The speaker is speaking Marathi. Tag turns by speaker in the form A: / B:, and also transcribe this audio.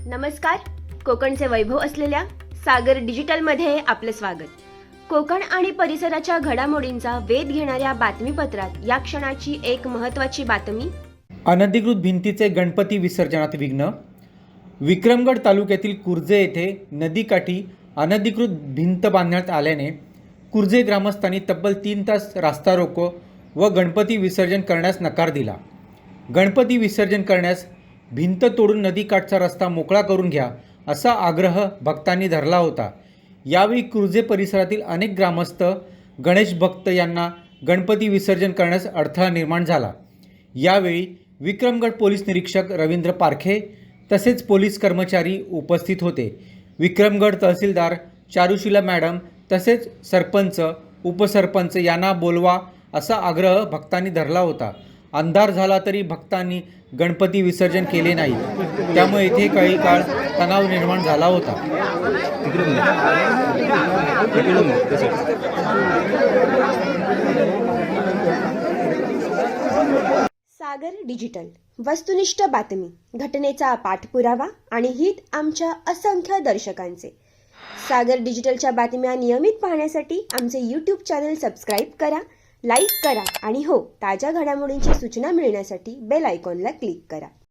A: नमस्कार. कोकणचे वैभव असलेल्या सागर डिजिटलमध्ये आपले स्वागत. कोकण आणि परिसराच्या घडामोडींचा वेध घेणाऱ्या बातमीपत्रात या क्षणाची एक महत्त्वाची बातमी.
B: अनधिकृत भिंतीचे गणपती विसर्जनात विघ्न. विक्रमगड तालुक्यातील कुर्जे येथे नदीकाठी अनधिकृत भिंत बांधण्यात आल्याने कुर्जे ग्रामस्थांनी तब्बल 3 तास रास्ता रोको व गणपती विसर्जन करण्यास नकार दिला. गणपती विसर्जन करण्यास भिंत तोडून नदीकाठचा रस्ता मोकळा करून घ्या असा आग्रह भक्तांनी धरला होता. यावेळी कुर्जे परिसरातील अनेक ग्रामस्थ गणेश भक्त यांना गणपती विसर्जन करण्यास अडथळा निर्माण झाला. यावेळी विक्रमगड पोलीस निरीक्षक रवींद्र पारखे तसेच पोलीस कर्मचारी उपस्थित होते. विक्रमगड तहसीलदार चारुशीला मॅडम तसेच सरपंच उपसरपंच यांना बोलवा असा आग्रह भक्तांनी धरला होता. अंधार झाला तरी भक्तांनी गणपती विसर्जन केले नाही, त्यामुळे येथे काही काळ तणाव निर्माण झाला होता.
A: सागर डिजिटल वस्तुनिष्ठ बातमी, घटनेचा पाठपुरावा आणि हित आमच्या असंख्य दर्शकांचे. सागर डिजिटलच्या बातम्या नियमित पाहण्यासाठी आमचे YouTube चॅनल सबस्क्राईब करा, लाईक करा आणि ताज्या घडामोडींची सूचना मिळण्यासाठी बेल आयकॉनला क्लिक करा.